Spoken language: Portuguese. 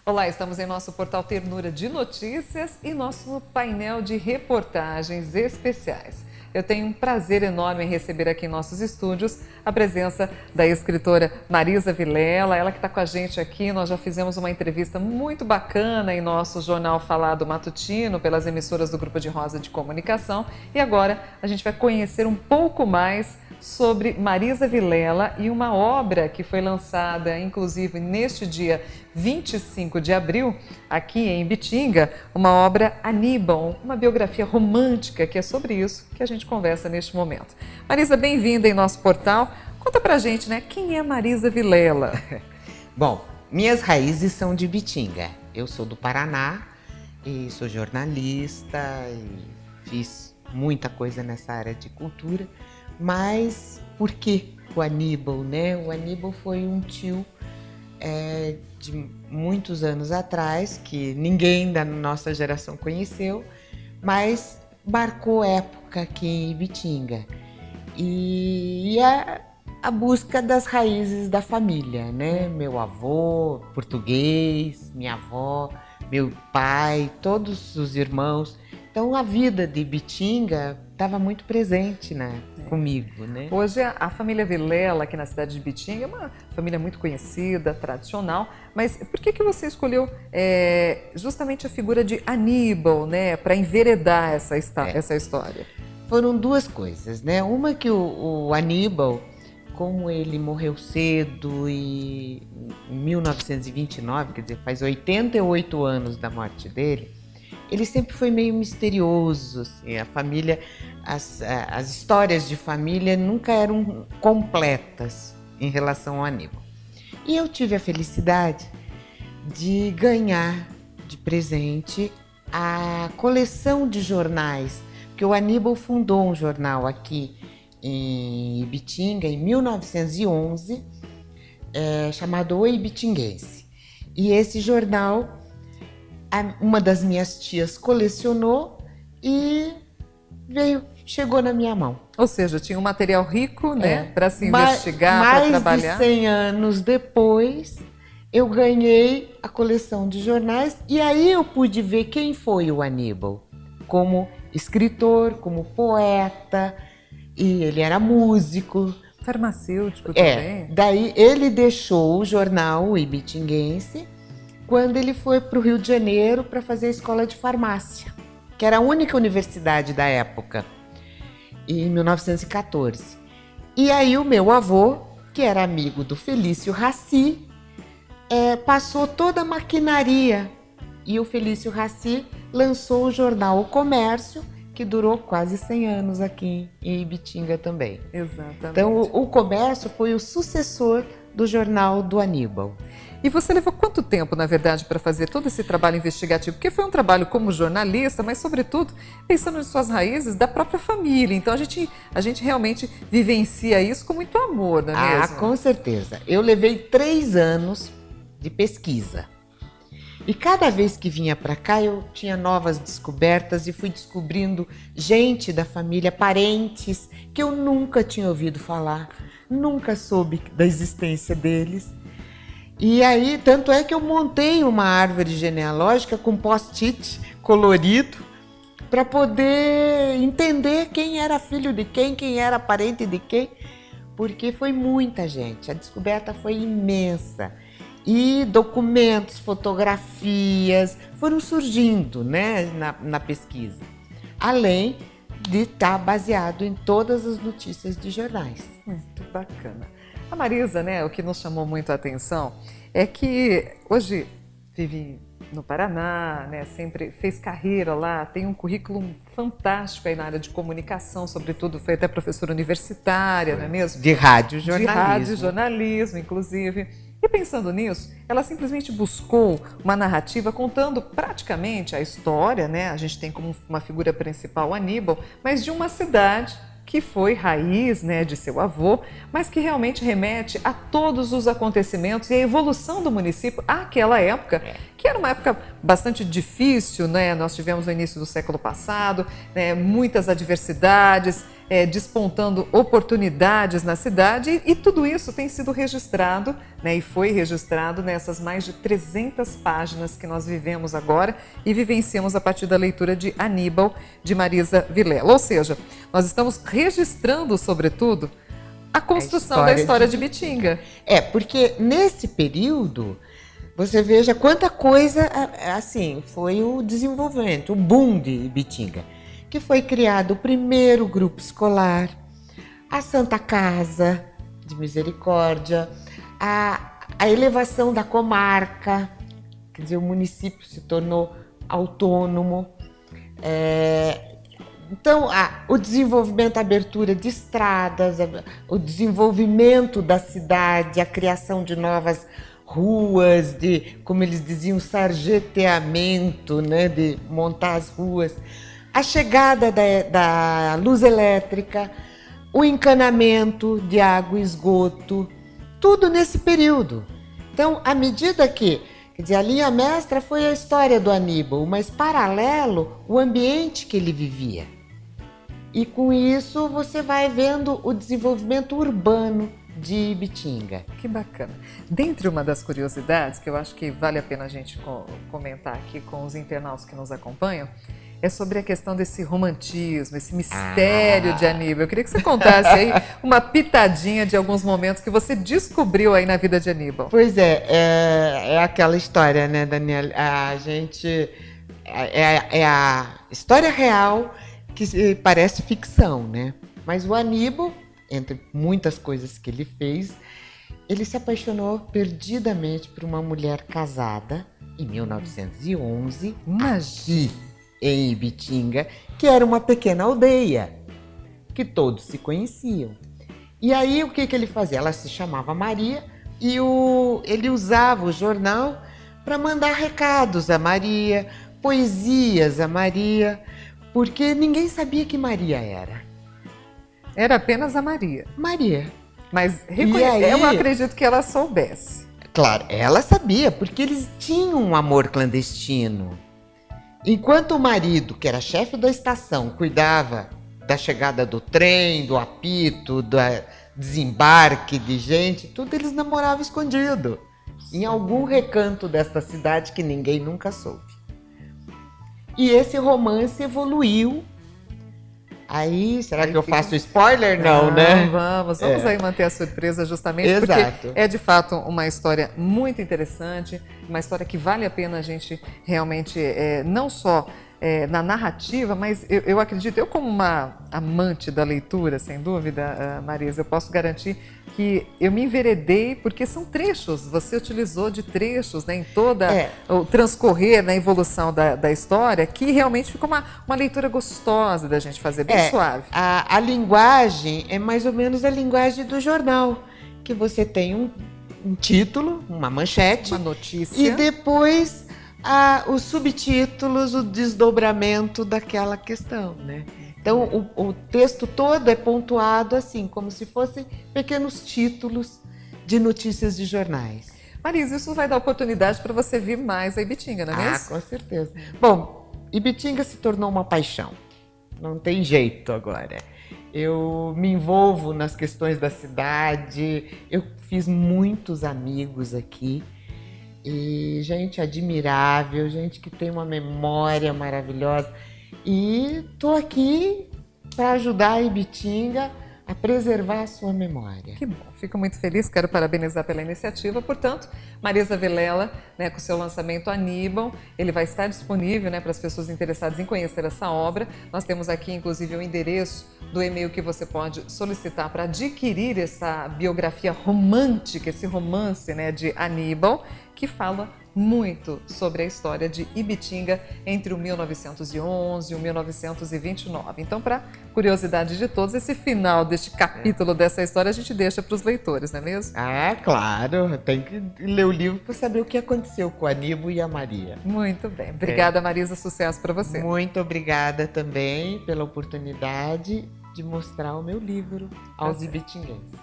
Olá, estamos em nosso portal Ternura de Notícias e nosso painel de reportagens especiais. Eu tenho um prazer enorme em receber aqui em nossos estúdios a presença da escritora Marisa Vilela, ela que está com a gente aqui. Nós já fizemos uma entrevista muito bacana em nosso Jornal Falado Matutino pelas emissoras do Grupo de Rosa de Comunicação e agora a gente vai conhecer um pouco mais sobre Marisa Vilela e uma obra que foi lançada, inclusive, neste dia 25 de abril, aqui em Ibitinga, uma obra Aníbal, uma biografia romântica, que é sobre isso que a gente conversa neste momento. Marisa, bem-vinda em nosso portal. Conta pra gente, né, quem é Marisa Vilela? Bom, minhas raízes são de Ibitinga. Eu sou do Paraná e sou jornalista e fiz muita coisa nessa área de cultura. Mas por que o Aníbal, né? O Aníbal foi um tio de muitos anos atrás, que ninguém da nossa geração conheceu, mas marcou época aqui em Ibitinga. E a busca das raízes da família, né? Meu avô, português, minha avó, meu pai, todos os irmãos. Então a vida de Ibitinga estava muito presente, né, comigo, né? Hoje a família Vilela aqui na cidade de Ibitinga é uma família muito conhecida, tradicional, mas por que você escolheu justamente a figura de Aníbal, né, para enveredar essa história? Foram duas coisas, né? Uma que o Aníbal, como ele morreu cedo e em 1929, quer dizer, faz 88 anos da morte dele, ele sempre foi meio misterioso, assim, a família, as histórias de família nunca eram completas em relação ao Aníbal. E eu tive a felicidade de ganhar de presente a coleção de jornais, porque o Aníbal fundou um jornal aqui em Ibitinga em 1911, chamado O Ibitinguense. E esse jornal uma das minhas tias colecionou e chegou na minha mão. Ou seja, tinha um material rico, né, para se investigar, para trabalhar. Mais de 100 anos depois, eu ganhei a coleção de jornais e aí eu pude ver quem foi o Aníbal, como escritor, como poeta, e ele era músico. Farmacêutico também. Daí ele deixou o jornal Ibitinguense quando ele foi para o Rio de Janeiro para fazer a escola de farmácia, que era a única universidade da época, em 1914. E aí o meu avô, que era amigo do Felício Raci, passou toda a maquinaria e o Felício Raci lançou o jornal O Comércio, que durou quase 100 anos aqui em Ibitinga também. Exatamente. Então o Comércio foi o sucessor do jornal do Aníbal. E você levou quanto tempo, na verdade, para fazer todo esse trabalho investigativo? Porque foi um trabalho como jornalista, mas, sobretudo, pensando em suas raízes da própria família. Então, a gente realmente vivencia isso com muito amor, não é mesmo? Com certeza. Eu levei 3 anos de pesquisa. E cada vez que vinha para cá, eu tinha novas descobertas e fui descobrindo gente da família, parentes, que eu nunca tinha ouvido falar, nunca soube da existência deles. E aí, tanto é que eu montei uma árvore genealógica com post-it colorido para poder entender quem era filho de quem era parente de quem, porque foi muita gente, a descoberta foi imensa. E documentos, fotografias foram surgindo, né, na pesquisa, além de estar baseado em todas as notícias de jornais. Muito bacana. A Marisa, né, o que nos chamou muito a atenção é que hoje vive no Paraná, né, sempre fez carreira lá, tem um currículo fantástico aí na área de comunicação, sobretudo foi até professora universitária, não é mesmo? De radiojornalismo. De radiojornalismo, inclusive. E pensando nisso, ela simplesmente buscou uma narrativa contando praticamente a história, né? A gente tem como uma figura principal Aníbal, mas de uma cidade que foi raiz, né, de seu avô, mas que realmente remete a todos os acontecimentos e a evolução do município àquela época, que era uma época bastante difícil, né? Nós tivemos no início do século passado, né, muitas adversidades, despontando oportunidades na cidade e tudo isso tem sido registrado, né, e foi registrado nessas mais de 300 páginas que nós vivemos agora e vivenciamos a partir da leitura de Aníbal, de Marisa Vilela. Ou seja, nós estamos registrando, sobretudo, a construção da história de Ibitinga. Porque nesse período, você veja quanta coisa, assim, foi o desenvolvimento, o boom de Ibitinga, que foi criado o primeiro grupo escolar, a Santa Casa de Misericórdia, a elevação da comarca, quer dizer, o município se tornou autônomo. Então, o desenvolvimento, a abertura de estradas, o desenvolvimento da cidade, a criação de novas ruas, de, como eles diziam, sarjeteamento, né, de montar as ruas, a chegada da luz elétrica, o encanamento de água e esgoto, tudo nesse período. Então, à medida que, quer dizer, a linha mestra foi a história do Aníbal, mas paralelo, o ambiente que ele vivia. E com isso você vai vendo o desenvolvimento urbano de Ibitinga. Que bacana. Dentre uma das curiosidades que eu acho que vale a pena a gente comentar aqui com os internautas que nos acompanham, é sobre a questão desse romantismo, esse mistério de Aníbal. Eu queria que você contasse aí uma pitadinha de alguns momentos que você descobriu aí na vida de Aníbal. Pois é aquela história, né, Daniela? A gente... É a história real que parece ficção, né? Mas o Aníbal, entre muitas coisas que ele fez, ele se apaixonou perdidamente por uma mulher casada em 1911, aqui em Ibitinga, que era uma pequena aldeia, que todos se conheciam. E aí o que ele fazia? Ela se chamava Maria e ele usava o jornal para mandar recados a Maria, poesias a Maria, porque ninguém sabia que Maria era. Era apenas a Maria. Maria. Mas eu acredito que ela soubesse. Claro, ela sabia, porque eles tinham um amor clandestino. Enquanto o marido, que era chefe da estação, cuidava da chegada do trem, do apito, do desembarque de gente, tudo eles namoravam escondido. Em algum recanto desta cidade que ninguém nunca soube. E esse romance evoluiu. Aí, será que eu faço spoiler? Não, né? Vamos aí manter a surpresa justamente. Exato. Porque é de fato uma história muito interessante, uma história que vale a pena a gente realmente, não só na narrativa, mas eu acredito, eu como uma amante da leitura, sem dúvida, Marisa, eu posso garantir que eu me enveredei, porque são trechos, você utilizou de trechos, né, em toda o transcorrer, na evolução da história, que realmente ficou uma leitura gostosa da gente fazer, bem suave. A linguagem é mais ou menos a linguagem do jornal, que você tem um título, uma manchete, uma notícia, e depois os subtítulos, o desdobramento daquela questão, né? Então, o texto todo é pontuado assim, como se fossem pequenos títulos de notícias de jornais. Marisa, isso vai dar oportunidade para você vir mais a Ibitinga, não é mesmo? Com certeza. Bom, Ibitinga se tornou uma paixão. Não tem jeito agora. Eu me envolvo nas questões da cidade, eu fiz muitos amigos aqui. E gente admirável, gente que tem uma memória maravilhosa. E estou aqui para ajudar a Ibitinga a preservar a sua memória. Que bom, fico muito feliz, quero parabenizar pela iniciativa. Portanto, Marisa Vilela, né, com o seu lançamento Aníbal, ele vai estar disponível, né, para as pessoas interessadas em conhecer essa obra. Nós temos aqui, inclusive, o endereço do e-mail que você pode solicitar para adquirir essa biografia romântica, esse romance, né, de Aníbal, que fala muito sobre a história de Ibitinga entre o 1911 e o 1929. Então, para curiosidade de todos, esse final deste capítulo dessa história a gente deixa para os leitores, não é mesmo? Claro, tem que ler o livro para saber o que aconteceu com o Aníbal e a Maria. Muito bem. Obrigada, Marisa. Sucesso para você. Muito obrigada também pela oportunidade de mostrar o meu livro aos ibitinguenses.